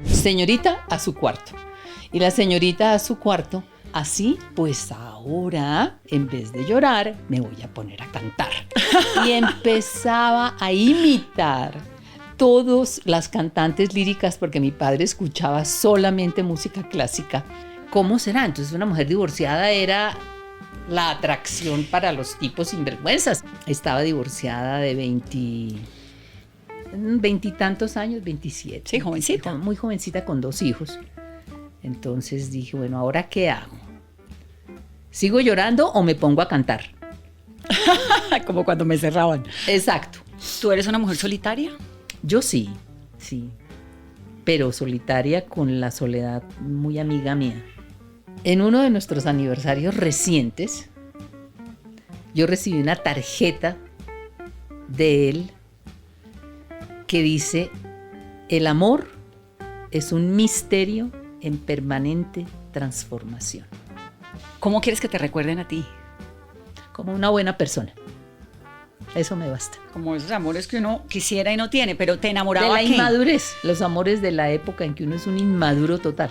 Señorita, a su cuarto. Y la señorita a su cuarto, así pues ahora, en vez de llorar, me voy a poner a cantar. Y empezaba a imitar todas las cantantes líricas, porque mi padre escuchaba solamente música clásica. ¿Cómo será? Entonces una mujer divorciada era la atracción para los tipos sinvergüenzas. Estaba divorciada de 20 años, 27. Sí, jovencita. Muy jovencita, con 2 hijos. Entonces dije, bueno, ¿ahora qué hago? ¿Sigo llorando o me pongo a cantar? Como cuando me cerraban. Exacto. ¿Tú eres una mujer solitaria? Yo sí, pero solitaria, con la soledad muy amiga mía. En uno de nuestros aniversarios recientes, yo recibí una tarjeta de él que dice: el amor es un misterio en permanente transformación. ¿Cómo quieres que te recuerden a ti? Como una buena persona. Eso me basta. Como esos amores que uno quisiera y no tiene, pero te enamoraba. De la ¿qué? inmadurez, los amores de la época en que uno es un inmaduro total.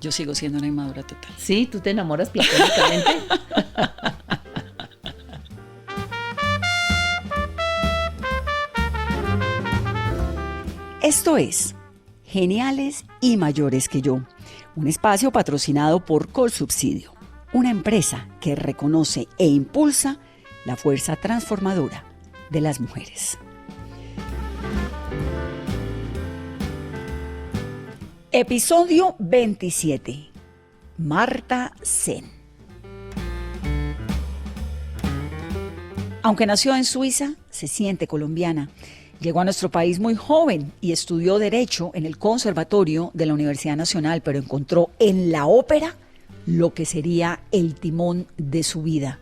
Yo sigo siendo una inmadura total. Sí, tú te enamoras platónicamente. Esto es Geniales y Mayores que Yo, un espacio patrocinado por Colsubsidio, una empresa que reconoce e impulsa la fuerza transformadora de las mujeres. Episodio 27. Marta Sen. Aunque nació en Suiza, se siente colombiana. Llegó a nuestro país muy joven y estudió Derecho en el Conservatorio de la Universidad Nacional, pero encontró en la ópera lo que sería el timón de su vida.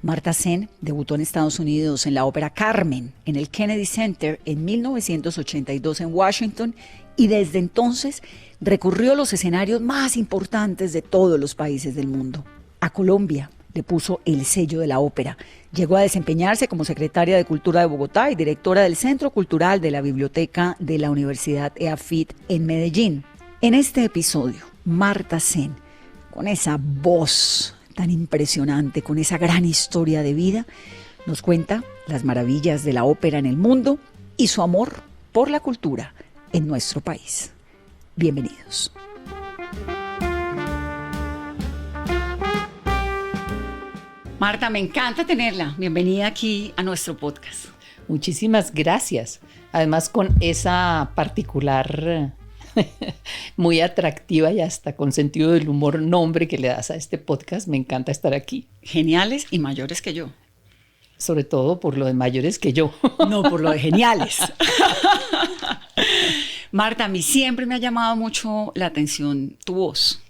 Marta Sen debutó en Estados Unidos en la ópera Carmen, en el Kennedy Center en 1982 en Washington, y desde entonces recorrió los escenarios más importantes de todos los países del mundo. A Colombia le puso el sello de la ópera. Llegó a desempeñarse como secretaria de Cultura de Bogotá y directora del Centro Cultural de la Biblioteca de la Universidad EAFIT en Medellín. En este episodio, Marta Sen, con esa voz tan impresionante, con esa gran historia de vida, nos cuenta las maravillas de la ópera en el mundo y su amor por la cultura en nuestro país. Bienvenidos. Marta, me encanta tenerla. Bienvenida aquí a nuestro podcast. Muchísimas gracias. Además, con esa particular, muy atractiva y hasta con sentido del humor nombre que le das a este podcast, me encanta estar aquí. Geniales y mayores que yo. Sobre todo por lo de mayores que yo. No, por lo de geniales. Marta, a mí siempre me ha llamado mucho la atención tu voz.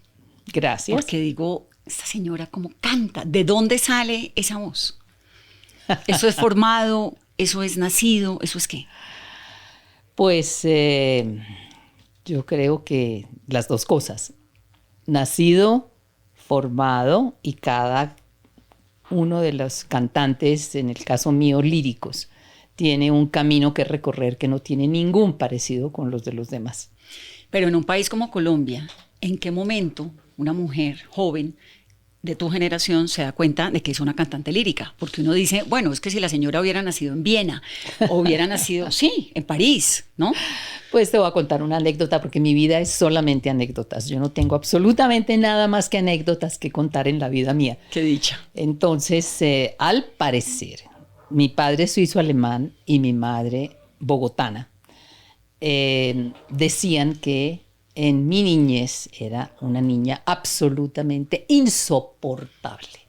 Gracias. Porque digo, esta señora cómo canta, ¿de dónde sale esa voz? ¿Eso es formado? ¿Eso es nacido? ¿Eso es qué? Pues yo creo que las dos cosas. Nacido, formado, y cada uno de los cantantes, en el caso mío, líricos, tiene un camino que recorrer que no tiene ningún parecido con los de los demás. Pero en un país como Colombia, ¿en qué momento una mujer joven de tu generación se da cuenta de que es una cantante lírica? Porque uno dice, bueno, es que si la señora hubiera nacido en Viena o hubiera nacido, sí, en París, ¿no? Pues te voy a contar una anécdota, porque mi vida es solamente anécdotas. Yo no tengo absolutamente nada más que anécdotas que contar en la vida mía. Qué dicha. Entonces, al parecer, mi padre suizo-alemán y mi madre bogotana decían que en mi niñez era una niña absolutamente insoportable.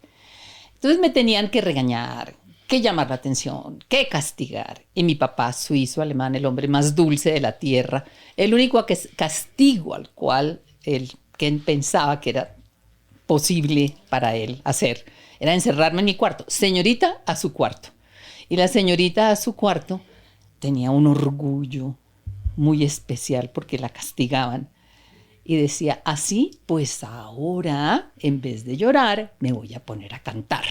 Entonces me tenían que regañar, que llamar la atención, que castigar. Y mi papá suizo-alemán, el hombre más dulce de la tierra, el único castigo al cual él pensaba que era posible para él hacer, era encerrarme en mi cuarto. Señorita, a su cuarto. Y la señorita a su cuarto tenía un orgullo muy especial porque la castigaban. y decía, así, pues ahora, en vez de llorar, me voy a poner a cantar.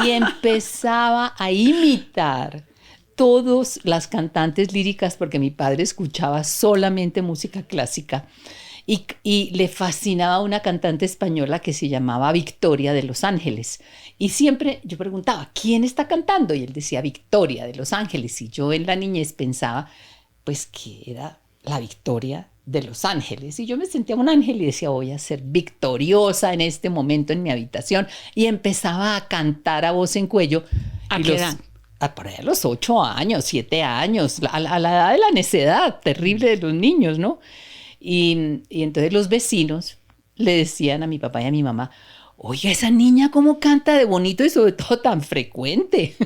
Y empezaba a imitar todas las cantantes líricas, porque mi padre escuchaba solamente música clásica. Y le fascinaba una cantante española que se llamaba Victoria de Los Ángeles. Y siempre yo preguntaba, ¿quién está cantando? Y él decía, Victoria de Los Ángeles. Y yo en la niñez pensaba, pues, que era la Victoria de Los Ángeles. Y yo me sentía un ángel y decía, voy a ser victoriosa en este momento en mi habitación. Y empezaba a cantar a voz en cuello. ¿A qué edad? Por ahí a los 8 años, 7 años, a la edad de la necedad terrible de los niños, ¿no? Y entonces los vecinos le decían a mi papá y a mi mamá, oiga, esa niña cómo canta de bonito y sobre todo tan frecuente.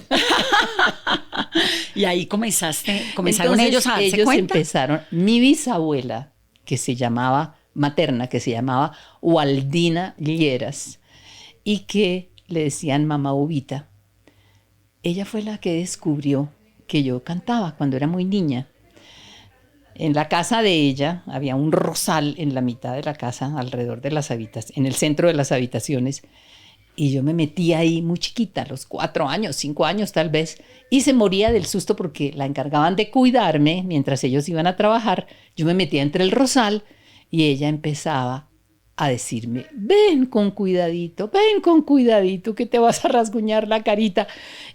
Y ahí comenzaron Entonces, ellos a darse ellos cuenta. empezaron, mi bisabuela, materna, que se llamaba Waldina Lleras, y que le decían mamá Ubita, ella fue la que descubrió que yo cantaba cuando era muy niña. En la casa de ella había un rosal en la mitad de la casa, alrededor de las habitaciones, en el centro de las habitaciones, y yo me metí ahí muy chiquita, a los 4 años, 5 años tal vez, y se moría del susto porque la encargaban de cuidarme mientras ellos iban a trabajar. Yo me metía entre el rosal y ella empezaba a decirme, ven con cuidadito, que te vas a rasguñar la carita.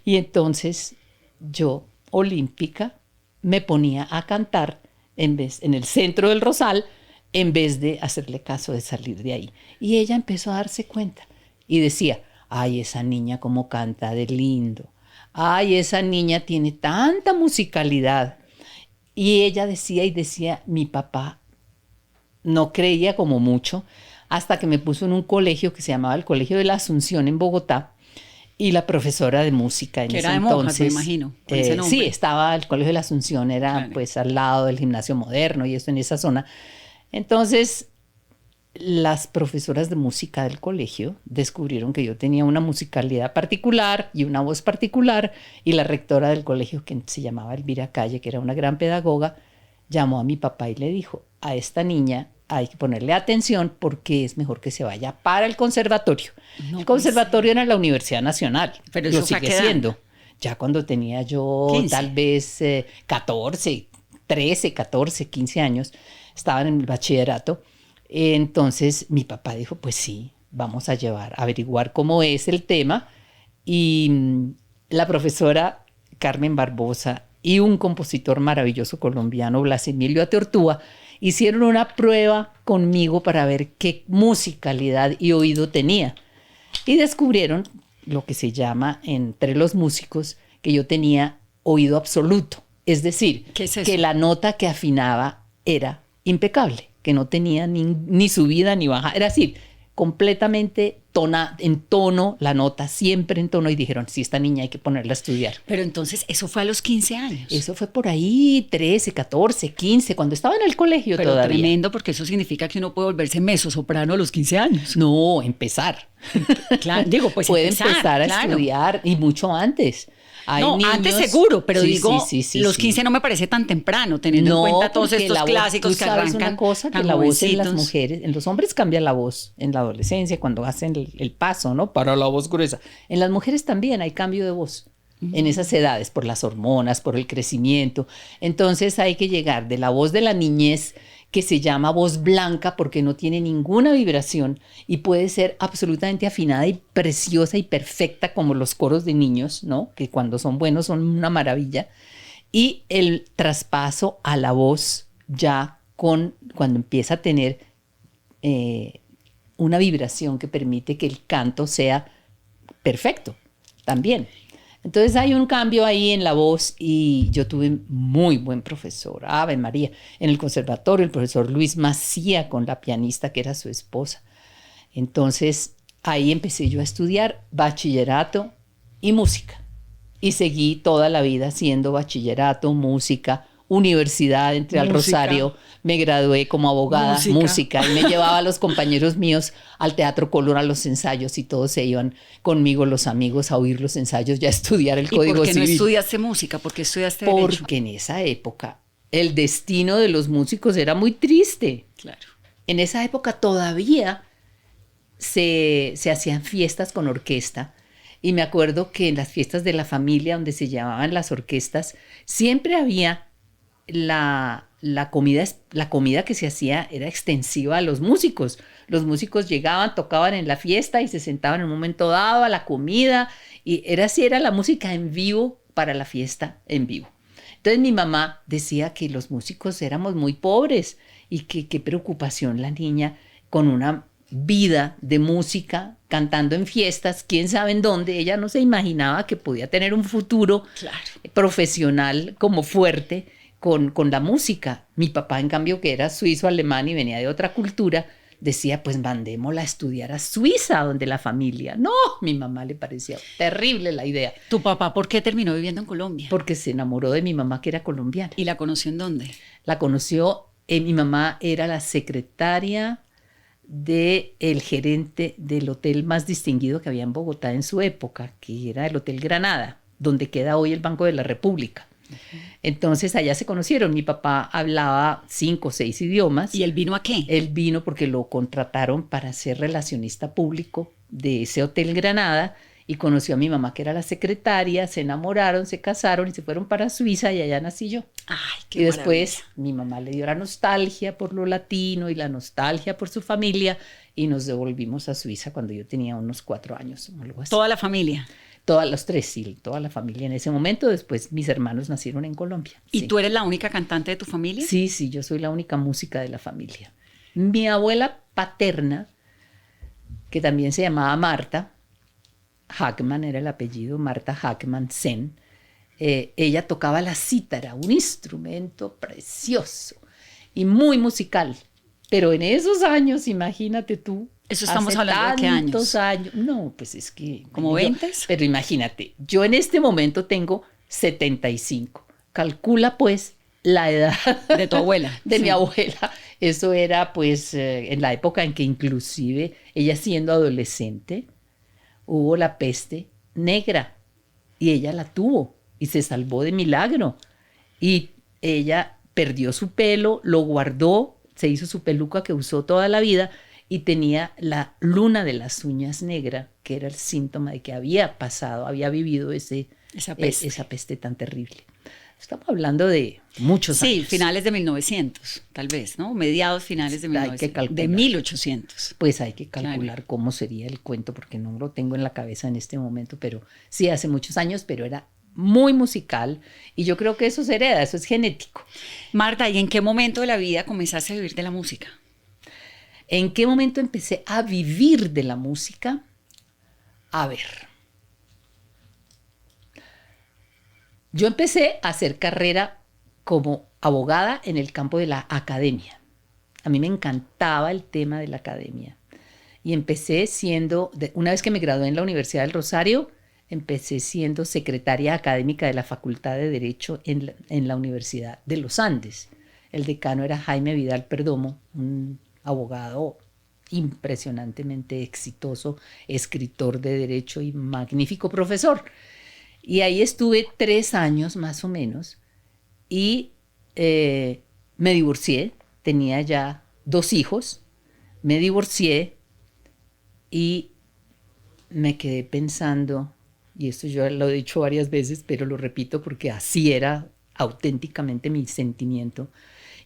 Y entonces yo, olímpica, me ponía a cantar en el centro del rosal, en vez de hacerle caso de salir de ahí. Y ella empezó a darse cuenta y decía, ay, esa niña cómo canta de lindo, ay, esa niña tiene tanta musicalidad. Y ella decía, mi papá no creía como mucho, hasta que me puso en un colegio que se llamaba el Colegio de la Asunción en Bogotá, y la profesora de música en que ese era de monjas, entonces, me imagino, con ese nombre. sí, estaba el Colegio de la Asunción, era Claro. pues al lado del Gimnasio Moderno y eso en esa zona. Entonces, las profesoras de música del colegio descubrieron que yo tenía una musicalidad particular y una voz particular, y la rectora del colegio, que se llamaba Elvira Calle, que era una gran pedagoga, llamó a mi papá y le dijo, a esta niña hay que ponerle atención porque es mejor que se vaya para el conservatorio. No El conservatorio puede era la Universidad Nacional, Pero lo eso fue a sigue qué edad. siendo. Ya cuando tenía yo 15. tal vez 14, 13, 14, 15 años, estaba en el bachillerato. Entonces mi papá dijo, pues sí, vamos a averiguar cómo es el tema. Y la profesora Carmen Barbosa y un compositor maravilloso colombiano, Blas Emilio Ateortúa, hicieron una prueba conmigo para ver qué musicalidad y oído tenía. Y descubrieron lo que se llama entre los músicos que yo tenía oído absoluto. Es decir, ¿Qué es eso? que la nota que afinaba era impecable, que no tenía ni subida ni baja. Era decir, completamente en tono, la nota siempre en tono, y dijeron, sí, esta niña hay que ponerla a estudiar. Pero entonces, eso fue a los 15 años. Eso fue por ahí, 13, 14, 15, cuando estaba en el colegio. Pero todavía. tremendo, porque eso significa que uno puede volverse mezzosoprano a los 15 años. No, empezar. Claro, digo, pues Puede empezar a claro. estudiar, y mucho antes. Hay No, niños, antes seguro, pero sí, digo, sí, los 15 no me parece tan temprano, teniendo en cuenta todos porque estos la voz, clásicos tú que sabes arrancan una cosa, que tan la voz en las jovencitos. mujeres, en los hombres cambia la voz en la adolescencia, cuando hacen el paso, ¿no? Para la voz gruesa. En las mujeres también hay cambio de voz. En esas edades, por las hormonas, por el crecimiento. Entonces hay que llegar de la voz de la niñez, que se llama voz blanca porque no tiene ninguna vibración y puede ser absolutamente afinada y preciosa y perfecta como los coros de niños, ¿no? Que cuando son buenos son una maravilla. Y el traspaso a la voz ya cuando empieza a tener una vibración que permite que el canto sea perfecto también. Entonces hay un cambio ahí en la voz, y yo tuve muy buen profesor, Ave María, en el conservatorio, el profesor Luis Macía, con la pianista que era su esposa. Entonces ahí empecé yo a estudiar bachillerato y música, y seguí toda la vida haciendo bachillerato, música, universidad, entré al Música. Rosario, me gradué como abogada, música, y me llevaba a los compañeros míos al Teatro Color, a los ensayos, y todos se iban conmigo, los amigos, a oír los ensayos y a estudiar el ¿Y Código por qué no Civil. estudiaste música? ¿Por qué estudiaste Derecho? Porque en esa época el destino de los músicos era muy triste. Claro. en esa época todavía se hacían fiestas con orquesta. Y me acuerdo que en las fiestas de la familia, donde se llamaban las orquestas, siempre había la comida que se hacía era extensiva a los músicos. Los músicos llegaban, tocaban en la fiesta y se sentaban en un momento dado a la comida. Y era así, era la música en vivo para la fiesta en vivo. Entonces mi mamá decía que los músicos éramos muy pobres y que qué preocupación la niña con una vida de música, cantando en fiestas, quién sabe en dónde. Ella no se imaginaba que podía tener un futuro profesional como fuerte con la música. Mi papá, en cambio, que era suizo-alemán y venía de otra cultura, decía, pues mandémosla a estudiar a Suiza, donde la familia. No, mi mamá le parecía terrible la idea. ¿Tu papá por qué terminó viviendo en Colombia? Porque se enamoró de mi mamá, que era colombiana. ¿Y la conoció en dónde? La conoció, mi mamá era la secretaria del gerente del hotel más distinguido que había en Bogotá en su época, que era el Hotel Granada, donde queda hoy el Banco de la República. Entonces allá se conocieron. Mi papá hablaba 5 o 6 idiomas. ¿Y él vino a qué? Él vino porque lo contrataron para ser relacionista público de ese Hotel Granada y conoció a mi mamá, que era la secretaria, se enamoraron, se casaron y se fueron para Suiza y allá nací yo. Ay, qué y después maravilla. mi mamá le dio la nostalgia por lo latino y la nostalgia por su familia y nos devolvimos a Suiza cuando yo tenía unos 4 años o algo así. ¿Toda la familia? Todas los 3, sí, toda la familia en ese momento. Después mis hermanos nacieron en Colombia. ¿Y sí. tú eres la única cantante de tu familia? Sí, sí, yo soy la única música de la familia. Mi abuela paterna, que también se llamaba Marta, Hackman era el apellido, Marta Hackman Sen, ella tocaba la cítara, un instrumento precioso y muy musical. Pero en esos años, imagínate tú. Eso estamos hablando de qué años. Tantos años. No, pues es que. ¿Como 20? Pero imagínate, yo en este momento tengo 75. Calcula pues la edad de tu abuela. De sí. mi abuela. Eso era pues en la época en que inclusive ella siendo adolescente hubo la peste negra y ella la tuvo y se salvó de milagro. Y ella perdió su pelo, lo guardó, se hizo su peluca que usó toda la vida y tenía la luna de las uñas negra, que era el síntoma de que había pasado, había vivido esa peste tan terrible. Estamos hablando de muchos años. Sí, finales de 1900, tal vez, ¿no? Mediados, finales de 1900. De 1800. Pues hay que calcular cómo sería el cuento, porque no lo tengo en la cabeza en este momento, pero sí, hace muchos años, pero era muy musical y yo creo que eso se hereda, eso es genético. Marta, ¿y en qué momento de la vida comenzaste a vivir de la música? ¿En qué momento empecé a vivir de la música? A ver. Yo empecé a hacer carrera como abogada en el campo de la academia. A mí me encantaba el tema de la academia. Y empecé una vez que me gradué en la Universidad del Rosario, empecé siendo secretaria académica de la Facultad de Derecho en la Universidad de los Andes. El decano era Jaime Vidal Perdomo, un abogado impresionantemente exitoso, escritor de derecho y magnífico profesor. Y ahí estuve 3 años más o menos y me divorcié, tenía ya 2 hijos, me divorcié y me quedé pensando, y esto yo lo he dicho varias veces, pero lo repito porque así era auténticamente mi sentimiento.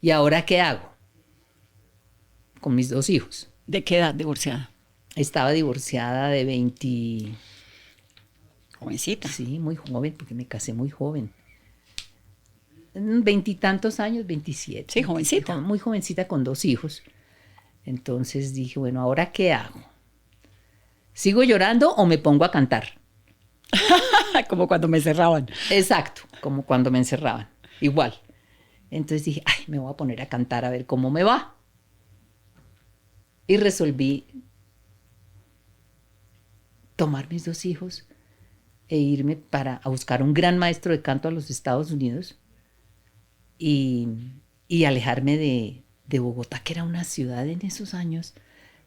¿Y ahora qué hago con mis 2 hijos? ¿De qué edad divorciada? Estaba divorciada de 20... Jovencita. Sí, muy joven, porque me casé muy joven. 20 y tantos años, 27. Sí, jovencita. Muy jovencita con 2 hijos. Entonces dije, bueno, ¿ahora qué hago? ¿Sigo llorando o me pongo a cantar? Como cuando me encerraban. Exacto, como cuando me encerraban. Igual. Entonces dije, ay, me voy a poner a cantar a ver cómo me va. Y resolví tomar mis 2 hijos e irme a buscar un gran maestro de canto a los Estados Unidos y alejarme de Bogotá, que era una ciudad en esos años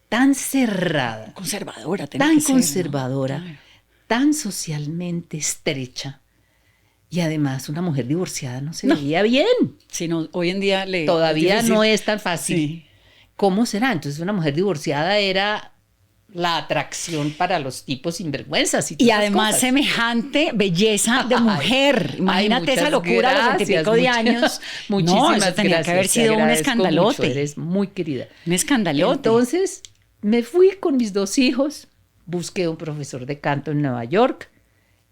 tan cerrada, conservadora, tan conservadora, ¿no? Claro. Tan socialmente estrecha. Y además una mujer divorciada no se veía bien. Sino hoy en día todavía no es tan fácil. Sí. ¿cómo será? Entonces una mujer divorciada era la atracción para los tipos sinvergüenzas. Y además semejante belleza de mujer. Imagínate esa locura a los 20 y pico de años. Muchísimas eso tenía gracias, que haber sido un escandalote. Mucho, eres muy querida. Un escandalote. Entonces me fui con mis 2 hijos, busqué un profesor de canto en Nueva York,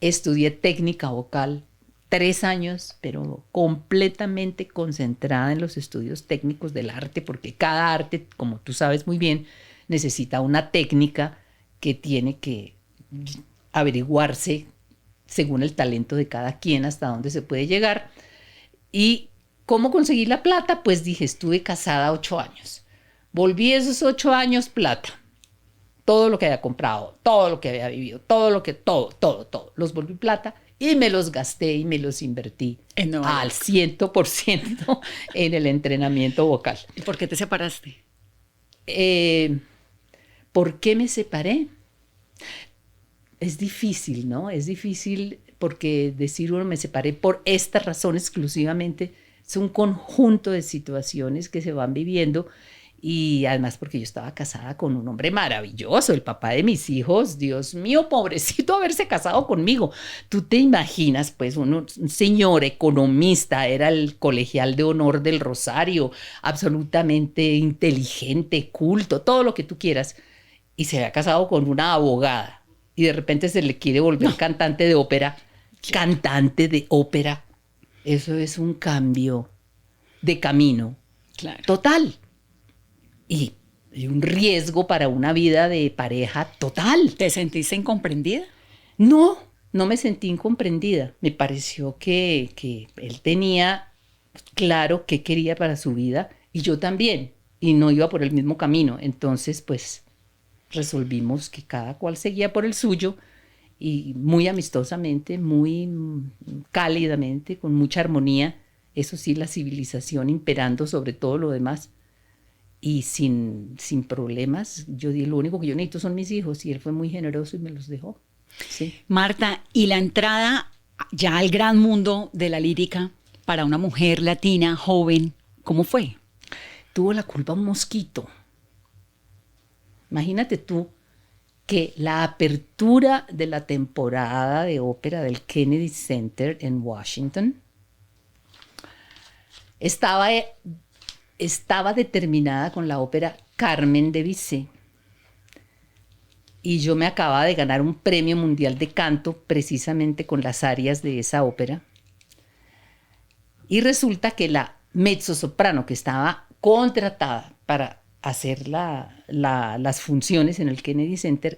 estudié técnica vocal 3 años, pero completamente concentrada en los estudios técnicos del arte, porque cada arte, como tú sabes muy bien, necesita una técnica que tiene que averiguarse según el talento de cada quien hasta dónde se puede llegar. ¿Y cómo conseguí la plata? Pues dije, estuve casada 8 años. Volví esos 8 años plata. Todo lo que había comprado, todo lo que había vivido, todo. Los volví plata y me los gasté y me los invertí al 100% en el entrenamiento vocal. ¿Y por qué te separaste? ¿Por qué me separé? Es difícil, ¿no? Es difícil porque decir uno me separé por esta razón exclusivamente es un conjunto de situaciones que se van viviendo y además porque yo estaba casada con un hombre maravilloso, el papá de mis hijos, Dios mío, pobrecito haberse casado conmigo. Tú te imaginas, pues, un señor economista, era el colegial de honor del Rosario, absolutamente inteligente, culto, todo lo que tú quieras. Y se había casado con una abogada y de repente se le quiere volver cantante de ópera. Cantante de ópera. Eso es un cambio de camino total. Y un riesgo para una vida de pareja total. ¿Te sentiste incomprendida? No me sentí incomprendida. Me pareció que él tenía claro qué quería para su vida y yo también. Y no iba por el mismo camino. Entonces, pues resolvimos que cada cual seguía por el suyo y muy amistosamente, muy cálidamente, con mucha armonía, eso sí, la civilización imperando sobre todo lo demás y sin problemas. Yo dije, lo único que yo necesito son mis hijos y él fue muy generoso y me los dejó. Sí. Marta, ¿y la entrada ya al gran mundo de la lírica para una mujer latina, joven, cómo fue? Tuvo la culpa un mosquito. Imagínate tú que la apertura de la temporada de ópera del Kennedy Center en Washington estaba determinada con la ópera Carmen de Bizet. Y yo me acababa de ganar un premio mundial de canto precisamente con las arias de esa ópera. Y resulta que la mezzosoprano que estaba contratada para hacer las funciones en el Kennedy Center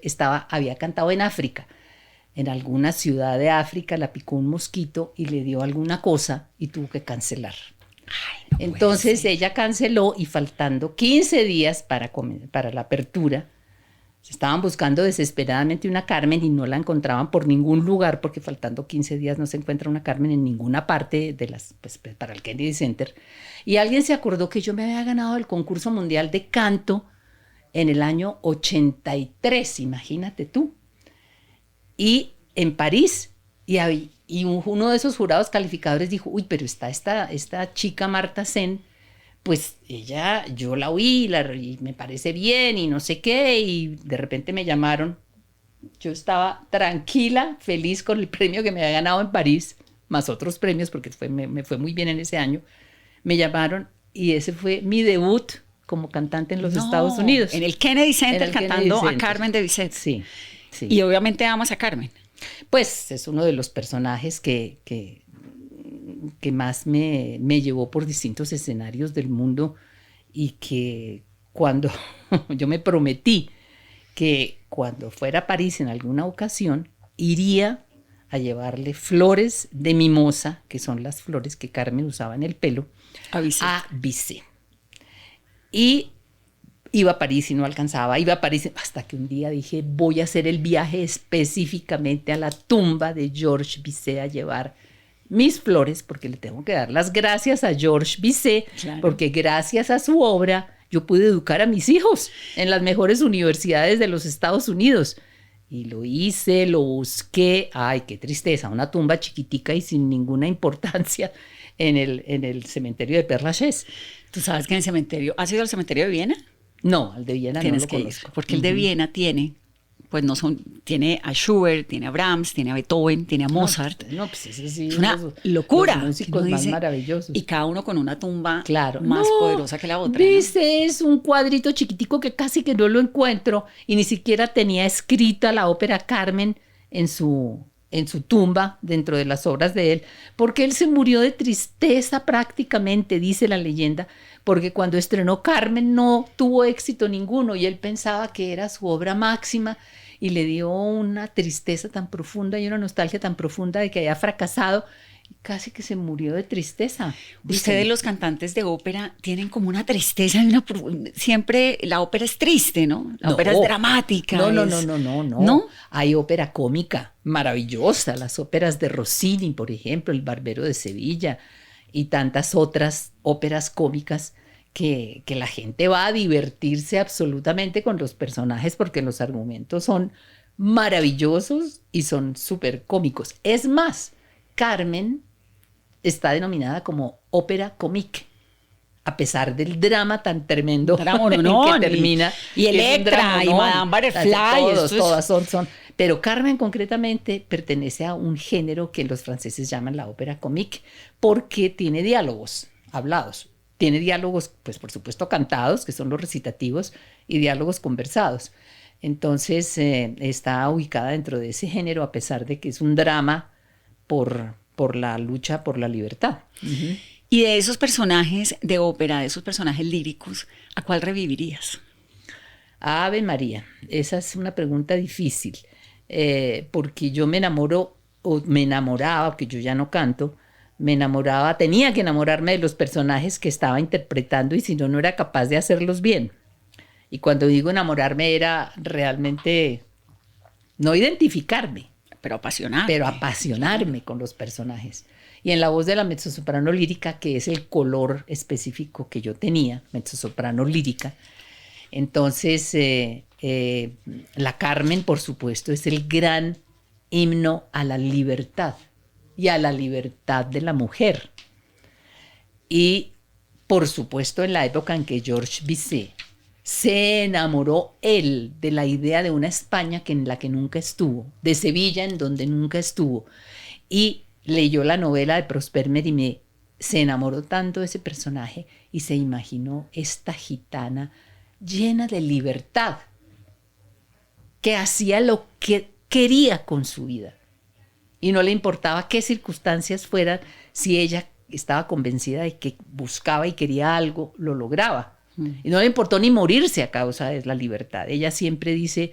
había cantado en África. En alguna ciudad de África la picó un mosquito y le dio alguna cosa y tuvo que cancelar. Ay, no. Entonces ella canceló y faltando 15 días para la apertura, se estaban buscando desesperadamente una Carmen y no la encontraban por ningún lugar porque faltando 15 días no se encuentra una Carmen en ninguna parte para el Kennedy Center. Y alguien se acordó que yo me había ganado el concurso mundial de canto en el año 83, imagínate tú. Y en París, y uno de esos jurados calificadores dijo, uy, pero está esta chica Marta Sen, pues ella, yo la oí y me parece bien y no sé qué, y de repente me llamaron. Yo estaba tranquila, feliz con el premio que me había ganado en París, más otros premios porque me fue muy bien en ese año. Me llamaron y ese fue mi debut como cantante en los Estados Unidos. En el Kennedy Center cantando a Carmen de Bizet. Sí. Y obviamente amas a Carmen. Pues es uno de los personajes que más me llevó por distintos escenarios del mundo y que cuando yo me prometí que cuando fuera a París en alguna ocasión iría a llevarle flores de mimosa, que son las flores que Carmen usaba en el pelo, a Bizet. Y iba a París y no alcanzaba, iba a París hasta que un día dije, voy a hacer el viaje específicamente a la tumba de Georges Bizet a llevar mis flores, porque le tengo que dar las gracias a Georges Bizet, claro, porque gracias a su obra yo pude educar a mis hijos en las mejores universidades de los Estados Unidos. Y lo hice, lo busqué, ay, qué tristeza, una tumba chiquitica y sin ninguna importancia en el cementerio de Père Lachaise. ¿Tú sabes que en el cementerio, has ido al cementerio de Viena? No, el de Viena no Tienes lo que ir, conozco. porque el de Viena tiene, pues no son, tiene a Schubert, tiene a Brahms, tiene a Beethoven, tiene a Mozart. No, pues ese sí Es es una los locura. Que uno músicos más dice, maravillosos. y cada uno con una tumba Claro, más no, poderosa que la otra, ¿no? viste, es un cuadrito chiquitico que casi que no lo encuentro y ni siquiera tenía escrita la ópera Carmen en su tumba dentro de las obras de él, porque él se murió de tristeza prácticamente, dice la leyenda, porque cuando estrenó Carmen no tuvo éxito ninguno y él pensaba que era su obra máxima y le dio una tristeza tan profunda y una nostalgia tan profunda de que había fracasado. Casi que se murió de tristeza. Ustedes los cantantes de ópera tienen como una tristeza, siempre la ópera es triste, ¿no? La ópera es dramática. No. Hay ópera cómica maravillosa, las óperas de Rossini, por ejemplo, El Barbero de Sevilla y tantas otras óperas cómicas que la gente va a divertirse absolutamente con los personajes porque los argumentos son maravillosos y son súper cómicos. Es más, Carmen está denominada como ópera comique, a pesar del drama tan tremendo que termina. Y Electra y Madame Butterfly. Todas son. Pero Carmen concretamente pertenece a un género que los franceses llaman la ópera comique, porque tiene diálogos hablados. Tiene diálogos, pues por supuesto cantados, que son los recitativos, y diálogos conversados. Entonces está ubicada dentro de ese género, a pesar de que es un drama por la lucha por la libertad. Uh-huh. Y de esos personajes de ópera, de esos personajes líricos, ¿a cuál revivirías? Ave María, esa es una pregunta difícil, porque yo me enamoraba, porque yo ya no canto, tenía que enamorarme de los personajes que estaba interpretando y si no, no era capaz de hacerlos bien. Y cuando digo enamorarme era realmente no identificarme, pero apasionarme con los personajes. Y en la voz de la mezzosoprano lírica, que es el color específico que yo tenía, mezzosoprano lírica, entonces la Carmen, por supuesto, es el gran himno a la libertad y a la libertad de la mujer. Y por supuesto en la época en que Georges Bizet se enamoró él de la idea de una España en la que nunca estuvo, de Sevilla en donde nunca estuvo, y leyó la novela de Prosper Mérimée, se enamoró tanto de ese personaje y se imaginó esta gitana llena de libertad, que hacía lo que quería con su vida y no le importaba qué circunstancias fueran, si ella estaba convencida de que buscaba y quería algo, lo lograba. Y no le importó ni morirse a causa de la libertad. Ella siempre dice,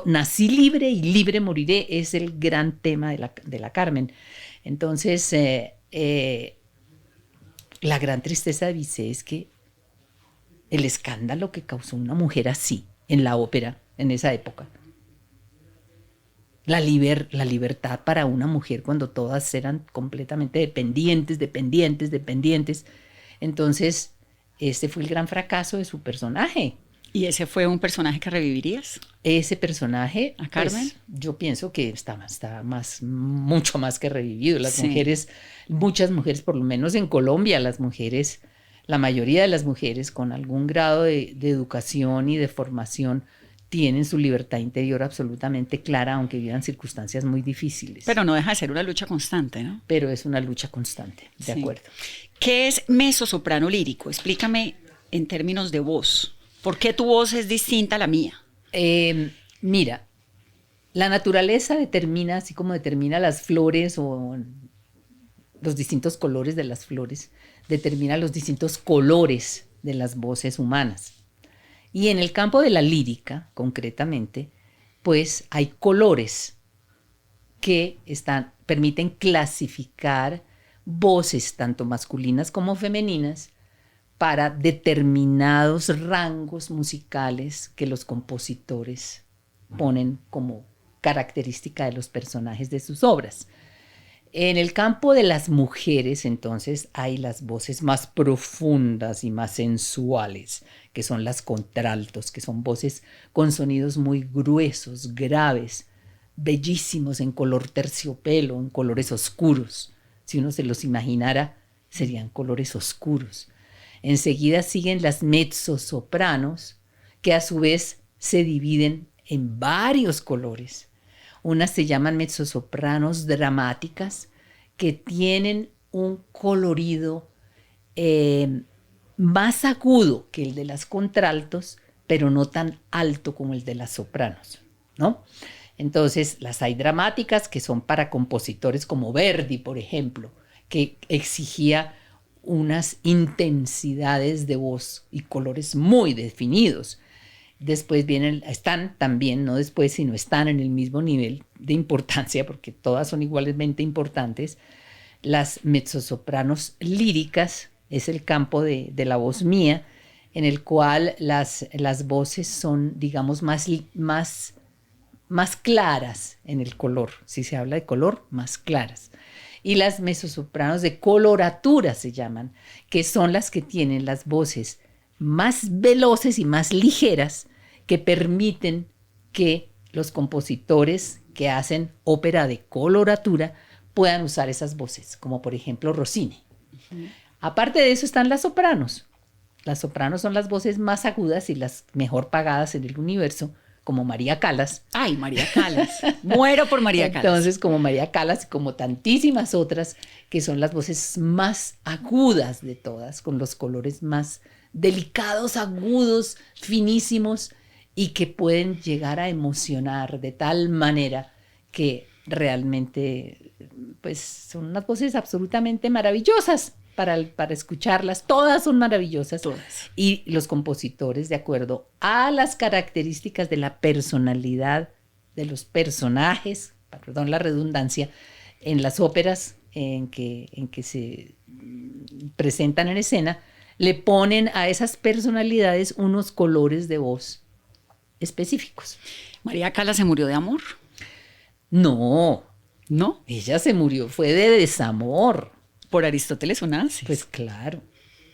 nací libre y libre moriré, es el gran tema de la Carmen. Entonces, la gran tristeza de Bizet es que el escándalo que causó una mujer así en la ópera en esa época. La libertad para una mujer cuando todas eran completamente dependientes. Entonces, este fue el gran fracaso de su personaje. ¿Y ese fue un personaje que revivirías? Ese personaje, ¿a Carmen? Pues, yo pienso que está mucho más que revivido. Las mujeres, muchas mujeres, por lo menos en Colombia, la mayoría de las mujeres con algún grado de educación y de formación tienen su libertad interior absolutamente clara, aunque vivan circunstancias muy difíciles. Pero no deja de ser una lucha constante, ¿no? Pero es una lucha constante, de acuerdo. ¿Qué es mezzosoprano lírico? Explícame en términos de voz. ¿Por qué tu voz es distinta a la mía? Mira, la naturaleza determina, así como determina las flores o los distintos colores de las flores, determina los distintos colores de las voces humanas. Y en el campo de la lírica, concretamente, pues hay colores que permiten clasificar voces tanto masculinas como femeninas para determinados rangos musicales que los compositores ponen como característica de los personajes de sus obras. En el campo de las mujeres, entonces, hay las voces más profundas y más sensuales, que son las contraltos, que son voces con sonidos muy gruesos, graves, bellísimos, en color terciopelo, en colores oscuros. Si uno se los imaginara, serían colores oscuros. Enseguida siguen las mezzosopranos, que a su vez se dividen en varios colores. Unas se llaman mezzosopranos dramáticas, que tienen un colorido más agudo que el de las contraltos, pero no tan alto como el de las sopranos, ¿no? Entonces, las hay dramáticas, que son para compositores como Verdi, por ejemplo, que exigía unas intensidades de voz y colores muy definidos. Después están también, no después, sino están en el mismo nivel de importancia, porque todas son igualmente importantes, las mezzosopranos líricas. Es el campo de la voz mía, en el cual las voces son, digamos, más claras en el color. Si se habla de color, más claras. Y las mezzosopranos de coloratura se llaman, que son las que tienen las voces más veloces y más ligeras, que permiten que los compositores que hacen ópera de coloratura puedan usar esas voces, como por ejemplo Rossini. Uh-huh. Aparte de eso están las sopranos. Las sopranos son las voces más agudas y las mejor pagadas en el universo, como María Callas. ¡Ay, María Callas! Muero por María Callas. Entonces, como María Callas y como tantísimas otras, que son las voces más agudas de todas, con los colores más delicados, agudos, finísimos, y que pueden llegar a emocionar de tal manera que realmente, pues, son unas voces absolutamente maravillosas para escucharlas. Todas son maravillosas. Todas. Y los compositores, de acuerdo a las características de la personalidad de los personajes, perdón la redundancia, en las óperas en que se presentan en escena, le ponen a esas personalidades unos colores de voz específicos. ¿María Callas se murió de amor? No. ¿No? Ella se murió, fue de desamor. ¿Por Aristóteles Onassis? Pues claro,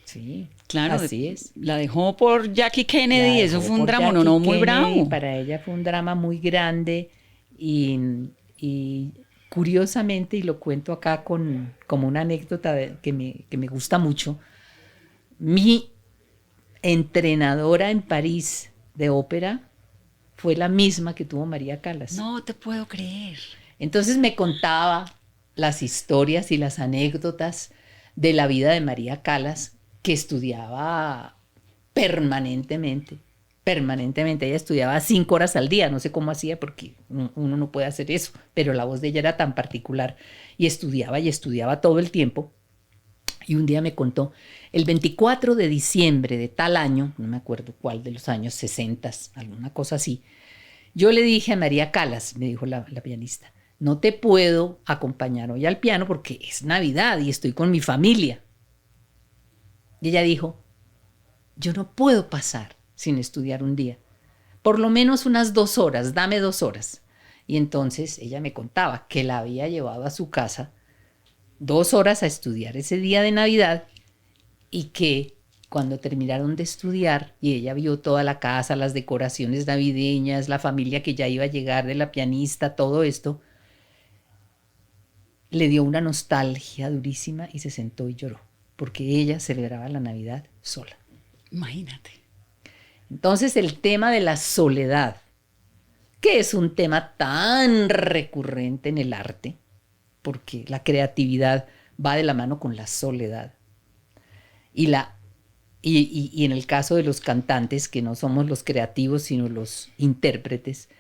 sí. Claro, así es. La dejó por Jackie Kennedy, eso fue un drama, no, muy bravo. Para ella fue un drama muy grande y curiosamente, y lo cuento acá como una anécdota que me gusta mucho, mi entrenadora en París de ópera fue la misma que tuvo María Callas. No te puedo creer. Entonces me contaba las historias y las anécdotas de la vida de María Callas, que estudiaba permanentemente. Ella estudiaba 5 horas al día, no sé cómo hacía porque uno no puede hacer eso, pero la voz de ella era tan particular y estudiaba todo el tiempo. Y un día me contó, el 24 de diciembre de tal año, no me acuerdo cuál de los años 60, alguna cosa así, yo le dije a María Callas, me dijo la pianista, no te puedo acompañar hoy al piano porque es Navidad y estoy con mi familia. Y ella dijo, yo no puedo pasar sin estudiar un día. Por lo menos unas 2 horas, dame 2 horas. Y entonces ella me contaba que la había llevado a su casa 2 horas a estudiar ese día de Navidad y que cuando terminaron de estudiar y ella vio toda la casa, las decoraciones navideñas, la familia que ya iba a llegar de la pianista, todo esto, le dio una nostalgia durísima y se sentó y lloró, porque ella celebraba la Navidad sola. Imagínate. Entonces el tema de la soledad, que es un tema tan recurrente en el arte, porque la creatividad va de la mano con la soledad. Y en el caso de los cantantes, que no somos los creativos, sino los intérpretes,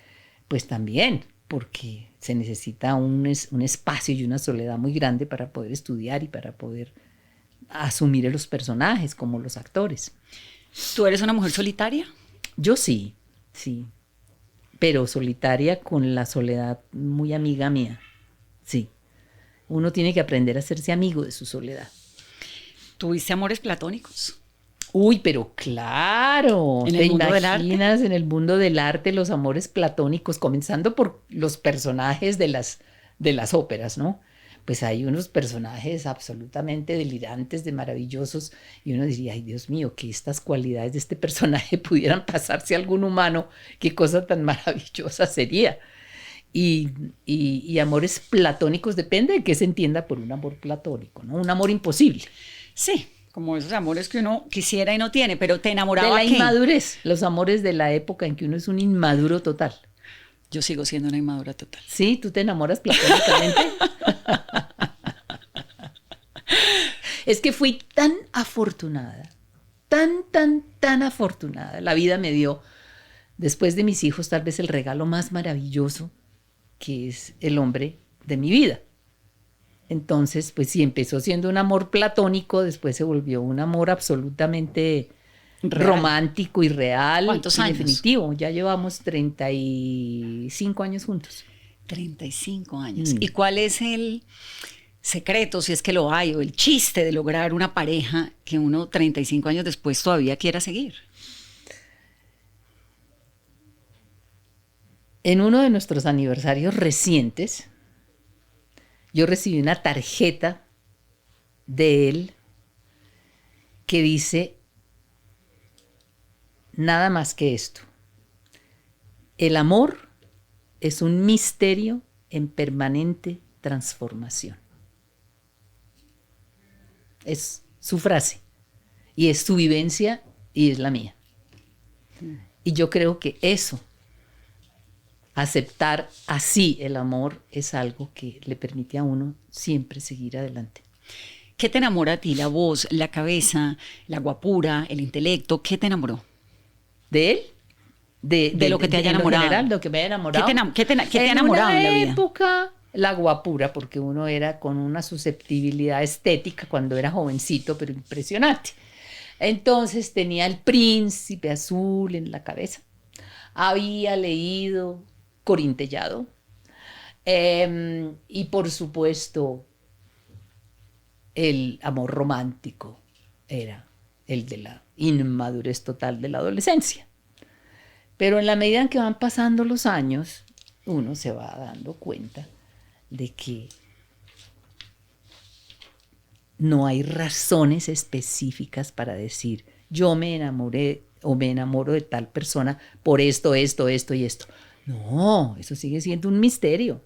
pues también, porque se necesita un espacio y una soledad muy grande para poder estudiar y para poder asumir los personajes como los actores. ¿Tú eres una mujer solitaria? Yo sí, pero solitaria con la soledad muy amiga mía, sí. Uno tiene que aprender a hacerse amigo de su soledad. ¿Tuviste amores platónicos? Uy, pero claro. ¿En el mundo del arte? En el mundo del arte los amores platónicos, comenzando por los personajes de las óperas, ¿no? Pues hay unos personajes absolutamente delirantes, de maravillosos, y uno diría, ay Dios mío, que estas cualidades de este personaje pudieran pasarse a algún humano, qué cosa tan maravillosa sería. Y amores platónicos, depende de qué se entienda por un amor platónico, ¿no? Un amor imposible. Sí, Como esos amores que uno quisiera y no tiene, pero ¿te enamoraba De la qué? inmadurez, los amores de la época en que uno es un inmaduro total. Yo sigo siendo una inmadura total. ¿Sí? ¿Tú te enamoras platónicamente? Es que fui tan afortunada, tan afortunada. La vida me dio, después de mis hijos, tal vez el regalo más maravilloso, que es el hombre de mi vida. Entonces, pues sí, empezó siendo un amor platónico, después se volvió un amor absolutamente Real. romántico y real. ¿Cuántos y años? Definitivo, ya llevamos 35 años juntos. 35 años. ¿Y cuál es el secreto, si es que lo hay, o el chiste de lograr una pareja que uno 35 años después todavía quiera seguir? En uno de nuestros aniversarios recientes, yo recibí una tarjeta de él que dice nada más que esto: el amor es un misterio en permanente transformación. Es su frase, y es su vivencia, y es la mía. Y yo creo que eso, aceptar así el amor, es algo que le permite a uno siempre seguir adelante. ¿Qué te enamora a ti? ¿La voz, la cabeza, la guapura, el intelecto? ¿Qué te enamoró? ¿De él? De lo que te haya enamorado. En general, lo que me haya enamorado. ¿Qué te ha enamorado en la vida? En una época, la guapura, porque uno era con una susceptibilidad estética cuando era jovencito, pero impresionante. Entonces tenía el Príncipe Azul en la cabeza. Había leído Corintellado. Y por supuesto, el amor romántico era el de la inmadurez total de la adolescencia. Pero en la medida en que van pasando los años, uno se va dando cuenta de que no hay razones específicas para decir yo me enamoré o me enamoro de tal persona por esto y esto. No, eso sigue siendo un misterio.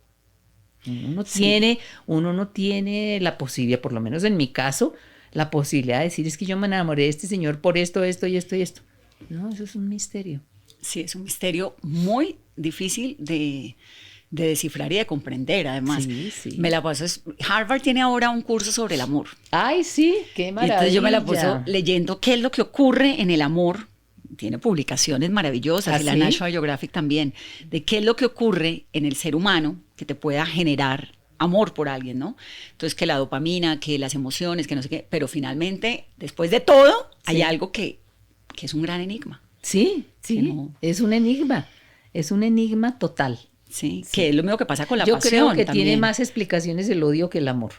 Uno no tiene la posibilidad, por lo menos en mi caso, la posibilidad de decir es que yo me enamoré de este señor por esto y esto. No, eso es un misterio. Sí, es un misterio muy difícil de descifrar y de comprender, además. Sí. Me la paso. Harvard tiene ahora un curso sobre el amor. Ay, sí, qué maravilla. Entonces yo me la paso leyendo qué es lo que ocurre en el amor. Tiene publicaciones maravillosas, y la National Geographic también, de qué es lo que ocurre en el ser humano que te pueda generar amor por alguien, ¿no? Entonces, que la dopamina, que las emociones, que no sé qué, pero finalmente, después de todo, hay algo que es un gran enigma. Sí, no. Es un enigma total. Sí, que es lo mismo que pasa con la pasión. pasión. Yo creo que también tiene más explicaciones el odio que el amor.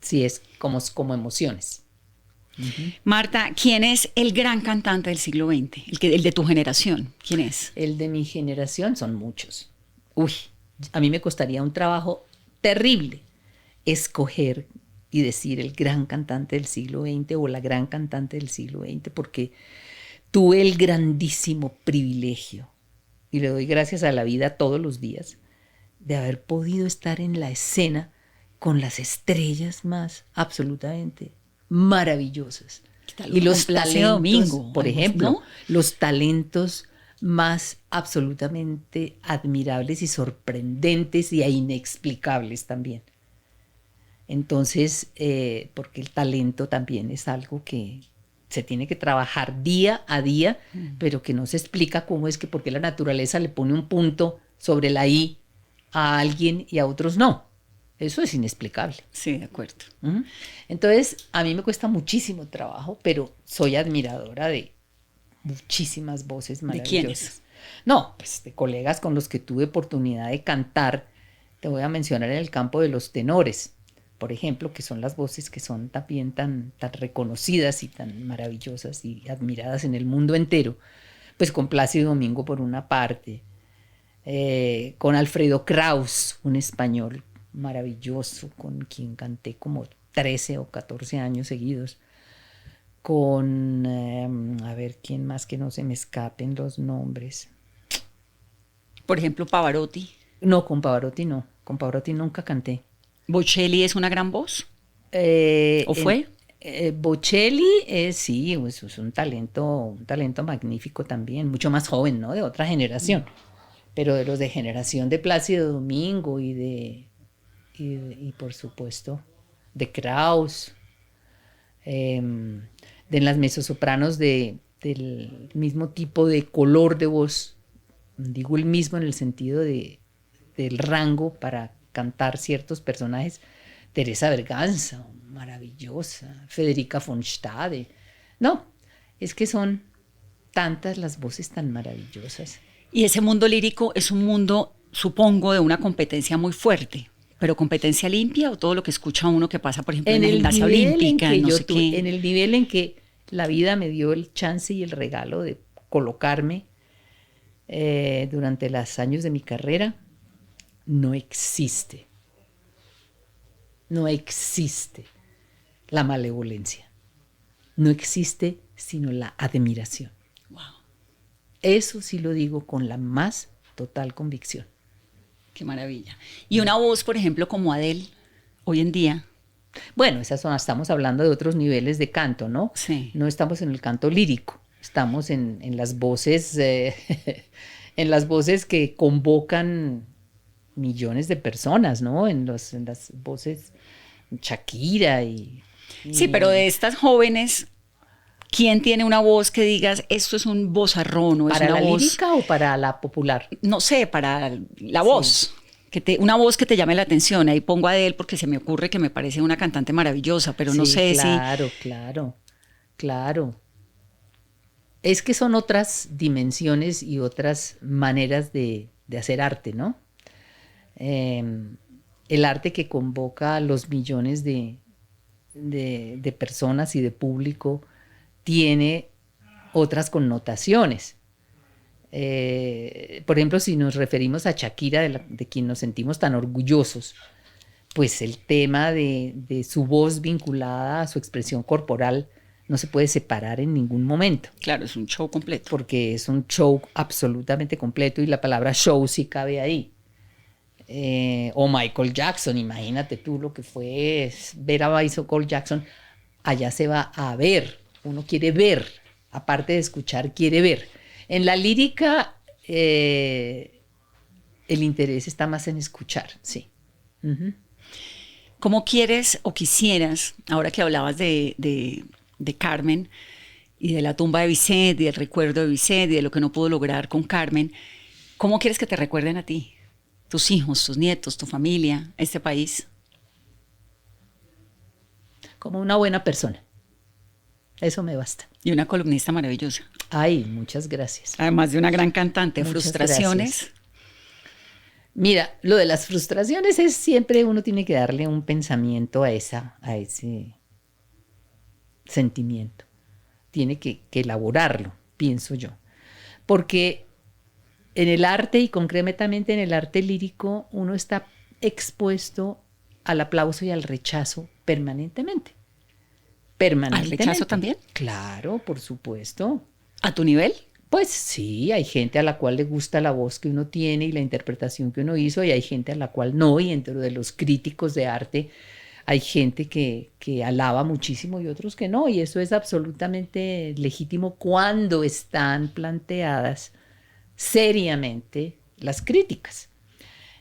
Sí, es como emociones. Marta, ¿quién es el gran cantante del siglo XX? El de tu generación, ¿quién es? El de mi generación son muchos. Uy, a mí me costaría un trabajo terrible escoger y decir el gran cantante del siglo XX o la gran cantante del siglo XX, porque tuve el grandísimo privilegio, y le doy gracias a la vida todos los días, de haber podido estar en la escena con las estrellas más absolutamente maravillosas. Y los talentos, Domingo, por ejemplo, ¿no? Los talentos más absolutamente admirables y sorprendentes y inexplicables también. Entonces, porque el talento también es algo que se tiene que trabajar día a día, pero que no se explica cómo es que por qué la naturaleza le pone un punto sobre la I a alguien y a otros no. Eso es inexplicable. Sí, de acuerdo. Entonces, a mí me cuesta muchísimo trabajo, pero soy admiradora de muchísimas voces maravillosas. ¿De quiénes? No, pues de colegas con los que tuve oportunidad de cantar. Te voy a mencionar en el campo de los tenores, por ejemplo, que son las voces que son también tan reconocidas y tan maravillosas y admiradas en el mundo entero. Pues con Plácido Domingo por una parte, con Alfredo Kraus, un español maravilloso con quien canté como 13 o 14 años seguidos, con, a ver, ¿quién más que no se me escapen los nombres? Por ejemplo, Pavarotti. No, con Pavarotti no, con Pavarotti nunca canté. ¿Bocelli es una gran voz? ¿O fue? Bocelli sí, es un talento magnífico también, mucho más joven, ¿no? De otra generación, pero de los de generación de Plácido Domingo y por supuesto de Krauss, de las mezzosopranos del mismo tipo de color de voz, digo el mismo en el sentido del rango para cantar ciertos personajes. Teresa Berganza, maravillosa, Federica von Stade. No, es que son tantas las voces tan maravillosas. Y ese mundo lírico es un mundo, supongo, de una competencia muy fuerte. ¿Pero competencia limpia o todo lo que escucha uno que pasa, por ejemplo, en la gimnasia olímpica? En el nivel en que la vida me dio el chance y el regalo de colocarme durante los años de mi carrera, no existe la malevolencia. No existe sino la admiración. Wow. Eso sí lo digo con la más total convicción. Qué maravilla. Y una voz, por ejemplo, como Adele, hoy en día. Bueno, estamos hablando de otros niveles de canto, ¿no? Sí. No estamos en el canto lírico, estamos en las voces, en las voces que convocan millones de personas, ¿no? En las voces Shakira Sí, pero de estas jóvenes, ¿quién tiene una voz que digas, esto es un vozarrón? ¿Para es una la voz, lírica o para la popular? No sé, para la voz. Una voz que te llame la atención. Ahí pongo a Adele porque se me ocurre que me parece una cantante maravillosa, pero no sé Claro. Es que son otras dimensiones y otras maneras de hacer arte, ¿no? El arte que convoca a los millones de personas y de público tiene otras connotaciones. Por ejemplo, si nos referimos a Shakira, de quien nos sentimos tan orgullosos, pues el tema de su voz vinculada a su expresión corporal no se puede separar en ningún momento. Claro, es un show completo. Porque es un show absolutamente completo y la palabra show sí cabe ahí. O Michael Jackson, imagínate tú lo que fue ver a Michael Jackson, allá se va a ver, uno quiere ver, aparte de escuchar, quiere ver. En la lírica, el interés está más en escuchar, sí. Uh-huh. ¿Cómo quieres o quisieras, ahora que hablabas de Carmen y de la tumba de Bizet y del recuerdo de Bizet y de lo que no pudo lograr con Carmen, cómo quieres que te recuerden a ti? Tus hijos, tus nietos, tu familia, este país. Como una buena persona. Eso me basta. Y una columnista maravillosa. Ay, muchas gracias. Además de una gran cantante. Muchas ¿frustraciones? Gracias. Mira, lo de las frustraciones es siempre uno tiene que darle un pensamiento a ese sentimiento. Tiene que elaborarlo, pienso yo. Porque en el arte y concretamente en el arte lírico uno está expuesto al aplauso y al rechazo permanentemente. ¿Al rechazo también? Claro, por supuesto. ¿A tu nivel? Pues sí, hay gente a la cual le gusta la voz que uno tiene y la interpretación que uno hizo, y hay gente a la cual no, y dentro de los críticos de arte hay gente que alaba muchísimo y otros que no, y eso es absolutamente legítimo cuando están planteadas seriamente las críticas.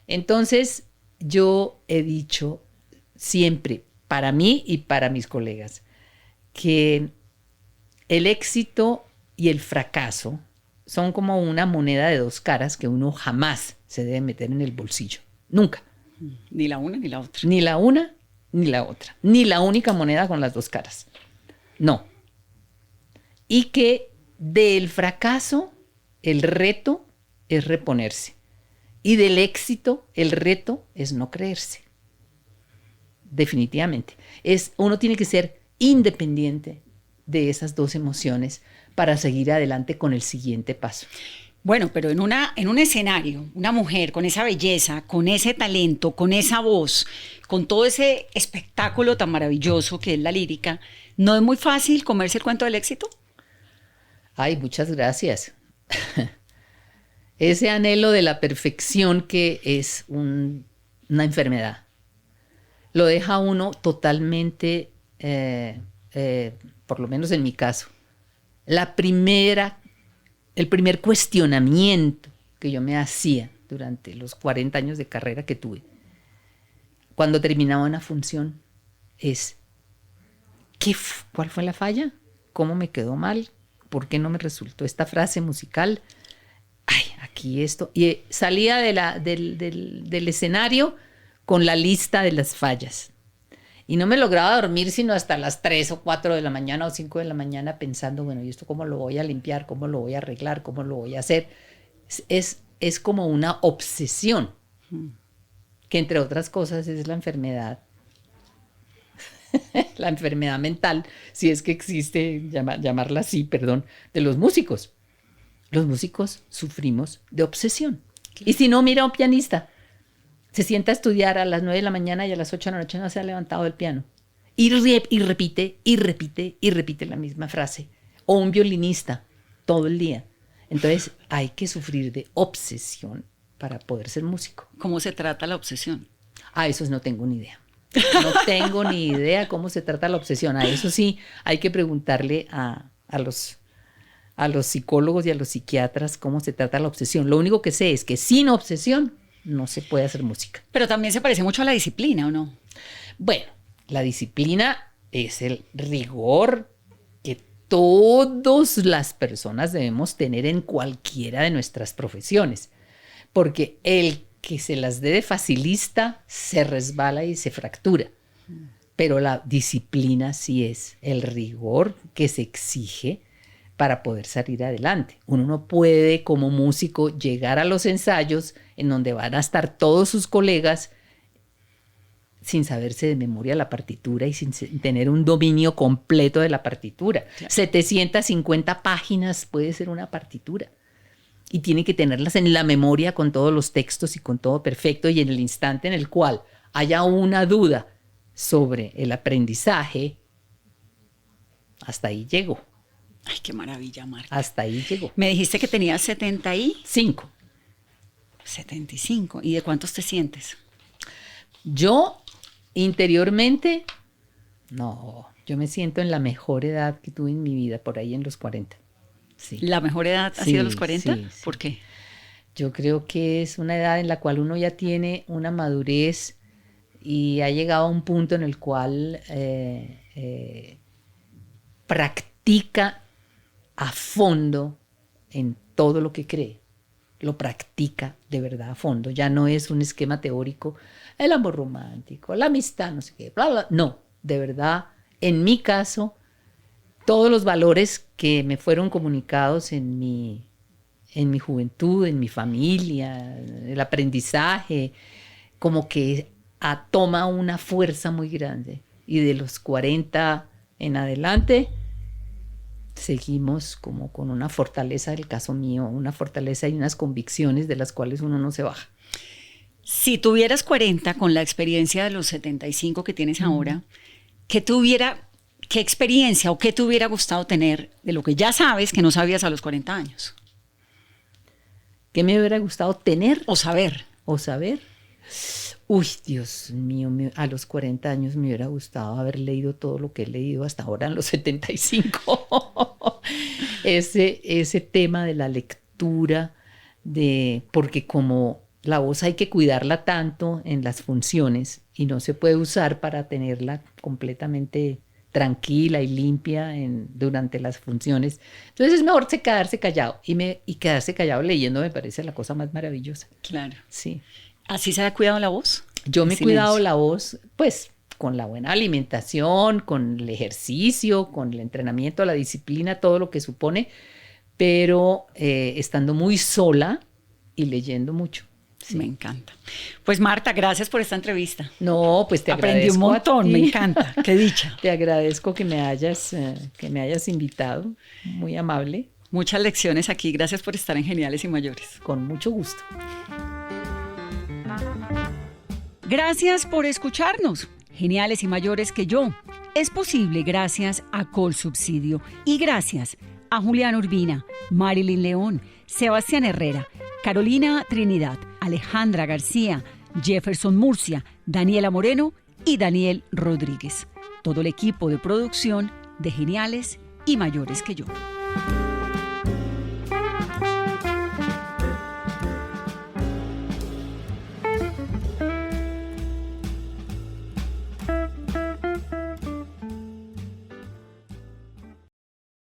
Entonces, yo he dicho siempre, para mí y para mis colegas, que el éxito y el fracaso son como una moneda de dos caras que uno jamás se debe meter en el bolsillo. Nunca. Ni la una ni la otra. Ni la una ni la otra. Ni la única moneda con las dos caras. No. Y que del fracaso el reto es reponerse. Y del éxito el reto es no creerse. Definitivamente. Uno tiene que ser independiente de esas dos emociones para seguir adelante con el siguiente paso. Bueno, pero en un escenario, una mujer con esa belleza, con ese talento, con esa voz, con todo ese espectáculo tan maravilloso que es la lírica, ¿no es muy fácil comerse el cuento del éxito? Ay, muchas gracias. Ese anhelo de la perfección que es una enfermedad, lo deja uno totalmente por lo menos en mi caso, el primer cuestionamiento que yo me hacía durante los 40 años de carrera que tuve, cuando terminaba una función, es, ¿cuál fue la falla? ¿Cómo me quedó mal? ¿Por qué no me resultó esta frase musical? Ay, aquí esto. Y salía del escenario con la lista de las fallas. Y no me lograba dormir sino hasta las 3 o 4 de la mañana o 5 de la mañana pensando, bueno, ¿y esto cómo lo voy a limpiar? ¿Cómo lo voy a arreglar? ¿Cómo lo voy a hacer? Es como una obsesión, que entre otras cosas es la enfermedad. La enfermedad mental, si es que existe, llamarla así, perdón, de los músicos. Los músicos sufrimos de obsesión. Y si no, mira a un pianista. Se sienta a estudiar a las 9 de la mañana y a las 8 de la noche no se ha levantado del piano. Y repite la misma frase. O un violinista todo el día. Entonces hay que sufrir de obsesión para poder ser músico. ¿Cómo se trata la obsesión? Eso no tengo ni idea. No tengo ni idea cómo se trata la obsesión. A eso sí hay que preguntarle a los psicólogos y a los psiquiatras cómo se trata la obsesión. Lo único que sé es que sin obsesión no se puede hacer música. Pero también se parece mucho a la disciplina, ¿o no? Bueno, la disciplina es el rigor que todas las personas debemos tener en cualquiera de nuestras profesiones, porque el que se las dé de facilista se resbala y se fractura. Pero la disciplina sí es el rigor que se exige para poder salir adelante. Uno no puede, como músico, llegar a los ensayos en donde van a estar todos sus colegas sin saberse de memoria la partitura y sin tener un dominio completo de la partitura. Claro. 750 páginas puede ser una partitura. Y tiene que tenerlas en la memoria con todos los textos y con todo perfecto, y en el instante en el cual haya una duda sobre el aprendizaje, hasta ahí llegó. Ay, qué maravilla, Marta. Hasta ahí llegó. Me dijiste que tenías 75. 75. ¿Y de cuántos te sientes? Yo, interiormente, no, yo me siento en la mejor edad que tuve en mi vida, por ahí en los 40. Sí. ¿La mejor edad ha sido los 40? Sí. ¿Por qué? Yo creo que es una edad en la cual uno ya tiene una madurez y ha llegado a un punto en el cual practica a fondo en todo lo que cree. Lo practica de verdad a fondo. Ya no es un esquema teórico, el amor romántico, la amistad, no sé qué, bla, bla. No, de verdad, en mi caso, todos los valores que me fueron comunicados en mi juventud, en mi familia, el aprendizaje, como que toma una fuerza muy grande. Y de los 40 en adelante, seguimos como con una fortaleza, del caso mío, una fortaleza y unas convicciones de las cuales uno no se baja. Si tuvieras 40 con la experiencia de los 75 que tienes ahora, ¿qué experiencia o qué te hubiera gustado tener de lo que ya sabes que no sabías a los 40 años? ¿Qué me hubiera gustado tener? O saber. Uy, Dios mío, a los 40 años me hubiera gustado haber leído todo lo que he leído hasta ahora en los 75. Ese tema de la lectura, porque como la voz hay que cuidarla tanto en las funciones y no se puede usar para tenerla completamente tranquila y limpia durante las funciones. Entonces es mejor quedarse callado. Y quedarse callado leyendo me parece la cosa más maravillosa. Claro. Sí. ¿Así se ha cuidado la voz? Yo me he cuidado la voz, pues, con la buena alimentación, con el ejercicio, con el entrenamiento, la disciplina, todo lo que supone, pero estando muy sola y leyendo mucho. Sí. Me encanta. Pues Marta, gracias por esta entrevista. No, pues te agradezco. Aprendí un montón, me encanta. Qué dicha. Te agradezco que me hayas invitado, muy amable. Muchas lecciones aquí, gracias por estar en Geniales y Mayores. Con mucho gusto. Gracias por escucharnos. Geniales y Mayores que yo. Es posible gracias a Colsubsidio y gracias a Julián Urbina, Marilyn León, Sebastián Herrera, Carolina Trinidad, Alejandra García, Jefferson Murcia, Daniela Moreno y Daniel Rodríguez. Todo el equipo de producción de geniales y mayores que yo.